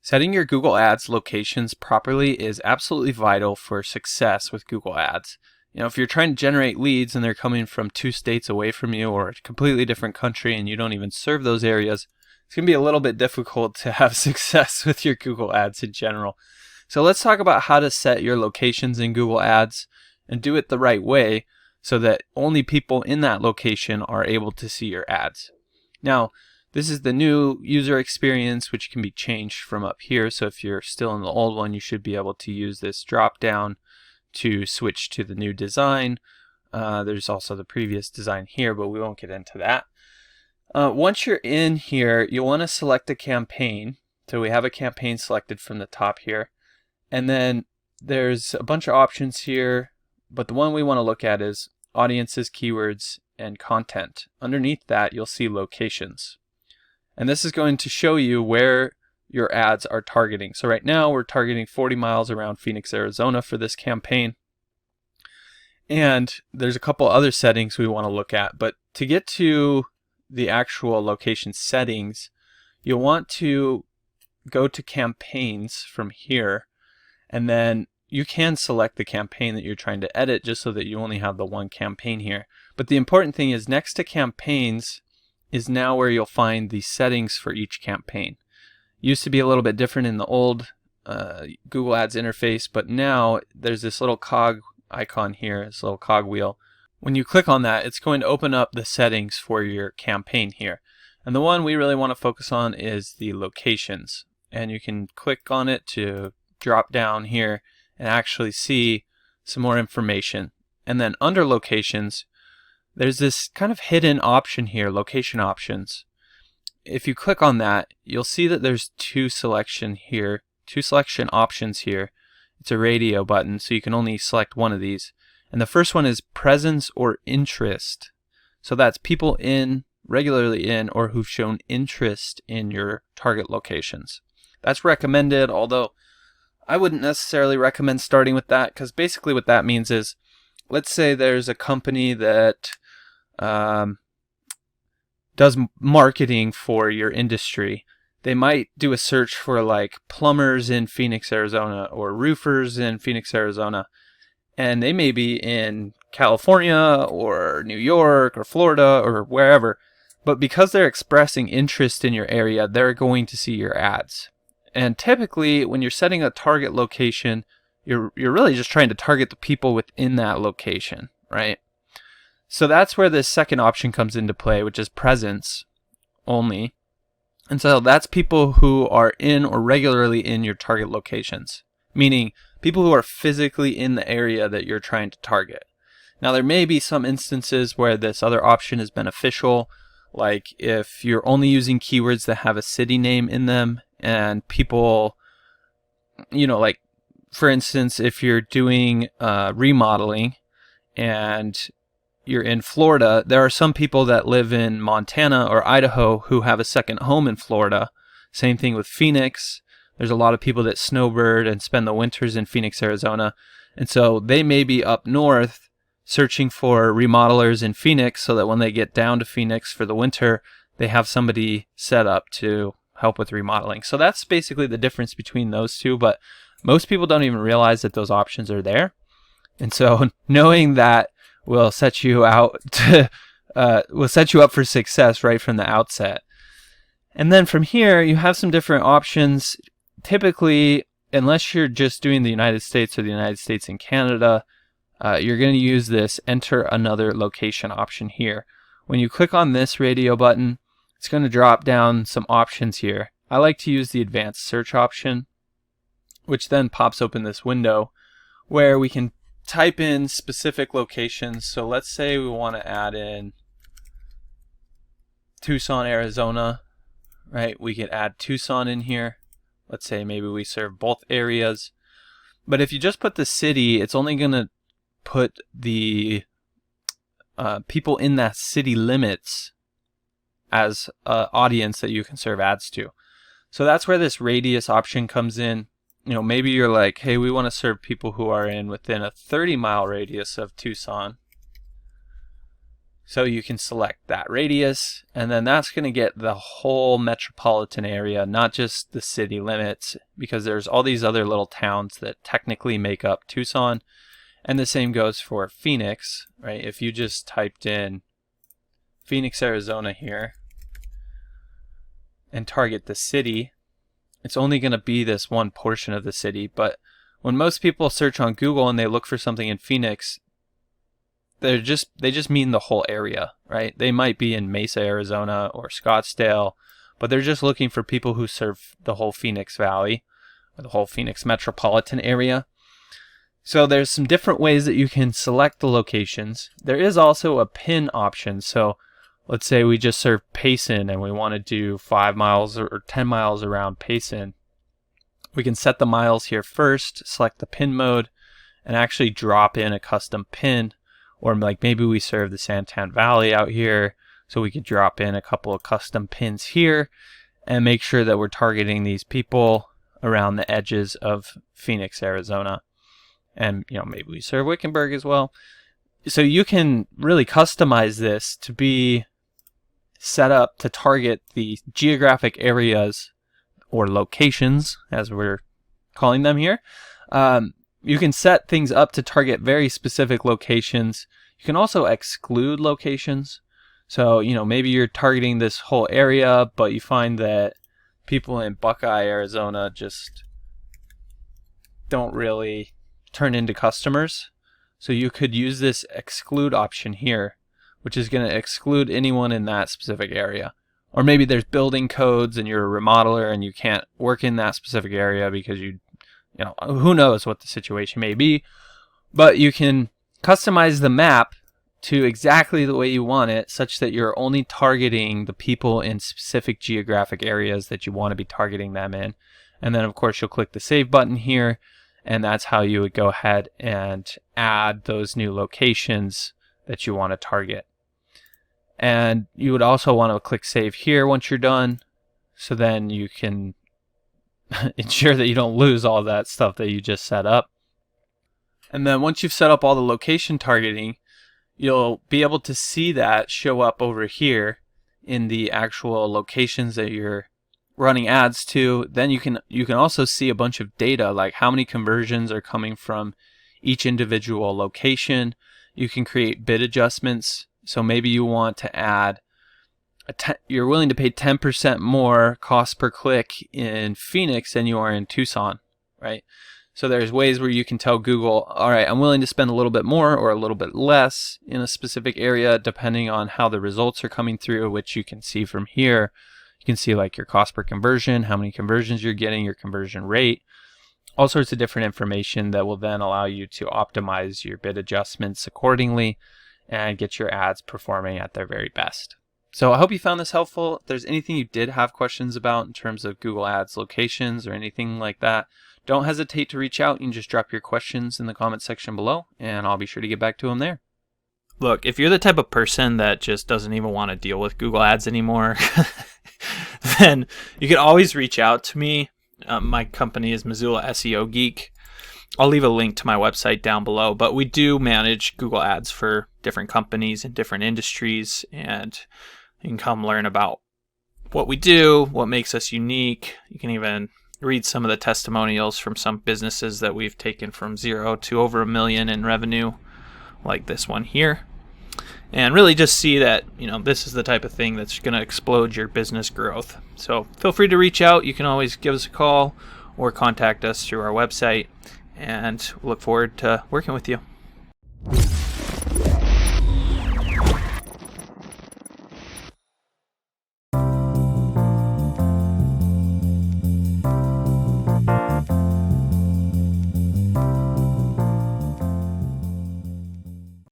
Setting your Google Ads locations properly is absolutely vital for success with Google Ads. If you're trying to generate leads and they're coming from 2 states away from you or a completely different country and you don't even serve those areas, it's going to be a little bit difficult to have success with your Google Ads in general. So let's talk about how to set your locations in Google Ads and do it the right way so that only people in that location are able to see your ads. Now, this is the new user experience, which can be changed from up here. So if you're still in the old one, you should be able to use this drop down to switch to the new design. There's also the previous design here, but we won't get into that. Once you're in here, you'll want to select a campaign. So we have a campaign selected from the top here. And then there's a bunch of options here, but the one we want to look at is audiences, keywords, and content. Underneath that, you'll see locations. And this is going to show you where your ads are targeting. So right now we're targeting 40 miles around Phoenix, Arizona for this campaign. And there's a couple other settings we want to look at. But to get to the actual location settings, you'll want to go to campaigns from here. And then you can select the campaign that you're trying to edit just so that you only have the one campaign here. But the important thing is next to campaigns is now where you'll find the settings for each campaign. Used to be a little bit different in the old Google Ads interface, but now there's this little cog icon here, this little cog wheel. When you click on that, it's going to open up the settings for your campaign here. And the one we really want to focus on is the locations. And you can click on it to drop down here and actually see some more information. And then under locations, there's this kind of hidden option here, location options. If you click on that, you'll see that there's two selection options here. It's a radio button, so you can only select one of these. And the first one is presence or interest. So that's people regularly in, or who've shown interest in your target locations. That's recommended, although I wouldn't necessarily recommend starting with that, because basically what that means is, let's say there's a company that does marketing for your industry. They might do a search for like plumbers in Phoenix, Arizona, or roofers in Phoenix, Arizona, and they may be in California or New York or Florida or wherever, but because they're expressing interest in your area, they're going to see your ads. And typically when you're setting a target location, you're really just trying to target the people within that location, right? So that's where this second option comes into play, which is presence only. And so that's people who are in or regularly in your target locations, meaning people who are physically in the area that you're trying to target. Now there may be some instances where this other option is beneficial, like if you're only using keywords that have a city name in them, and people, like for instance, if you're doing remodeling and you're in Florida, there are some people that live in Montana or Idaho who have a second home in Florida. Same thing with Phoenix. There's a lot of people that snowbird and spend the winters in Phoenix, Arizona. And so they may be up north searching for remodelers in Phoenix so that when they get down to Phoenix for the winter, they have somebody set up to help with remodeling. So that's basically the difference between those two, but most people don't even realize that those options are there. And so knowing that will set you up for success right from the outset. And then from here, you have some different options. Typically, unless you're just doing the United States or the United States and Canada, you're going to use this enter another location option here. When you click on this radio button, it's going to drop down some options here. I like to use the advanced search option, which then pops open this window where we can type in specific locations. So let's say we want to add in Tucson, Arizona, right? We could add Tucson in here. Let's say maybe we serve both areas. But if you just put the city, it's only going to put the people in that city limits as an audience that you can serve ads to. So that's where this radius option comes in. Maybe you're like, hey, we want to serve people who are within a 30-mile radius of Tucson. So you can select that radius, and then that's going to get the whole metropolitan area, not just the city limits, because there's all these other little towns that technically make up Tucson. And the same goes for Phoenix, right? If you just typed in Phoenix, Arizona here and target the city, it's only going to be this one portion of the city. But when most people search on Google and they look for something in Phoenix, they just mean the whole area, right? They might be in Mesa, Arizona or Scottsdale, but they're just looking for people who serve the whole Phoenix Valley or the whole Phoenix metropolitan area. So there's some different ways that you can select the locations. There is also a pin option. So let's say we just serve Payson and we want to do 5 miles or 10 miles around Payson. We can set the miles here first, select the pin mode, and actually drop in a custom pin. Or like maybe we serve the Santan Valley out here, so we could drop in a couple of custom pins here and make sure that we're targeting these people around the edges of Phoenix, Arizona. And maybe we serve Wickenburg as well. So you can really customize this to be set up to target the geographic areas or locations, as we're calling them here. You can set things up to target very specific locations. You can also exclude locations. So, maybe you're targeting this whole area, but you find that people in Buckeye, Arizona just don't really turn into customers. So you could use this exclude option here, which is going to exclude anyone in that specific area. Or maybe there's building codes and you're a remodeler and you can't work in that specific area because who knows what the situation may be, but you can customize the map to exactly the way you want it, such that you're only targeting the people in specific geographic areas that you want to be targeting them in. And then of course you'll click the save button here, and that's how you would go ahead and add those new locations that you want to target. And you would also want to click save here once you're done, so then you can ensure that you don't lose all that stuff that you just set up. And then once you've set up all the location targeting, you'll be able to see that show up over here in the actual locations that you're running ads to. Then you can also see a bunch of data, like how many conversions are coming from each individual location. You can create bid adjustments. So maybe you want to add you're willing to pay 10% more cost per click in Phoenix than you are in Tucson, right? So there's ways where you can tell Google, all right, I'm willing to spend a little bit more or a little bit less in a specific area depending on how the results are coming through, which you can see from here. You can see like your cost per conversion, how many conversions you're getting, your conversion rate, all sorts of different information that will then allow you to optimize your bid adjustments accordingly and get your ads performing at their very best. So I hope you found this helpful. If there's anything you did have questions about in terms of Google Ads locations or anything like that, don't hesitate to reach out. You can just drop your questions in the comment section below, and I'll be sure to get back to them there. Look, if you're the type of person that just doesn't even want to deal with Google Ads anymore, then you can always reach out to me. My company is Missoula SEO Geek. I'll leave a link to my website down below, but we do manage Google Ads for different companies in different industries, and you can come learn about what we do, what makes us unique. You can even read some of the testimonials from some businesses that we've taken from 0 to over $1 million in revenue, like this one here. And really just see that, this is the type of thing that's going to explode your business growth. So feel free to reach out. You can always give us a call or contact us through our website, and look forward to working with you.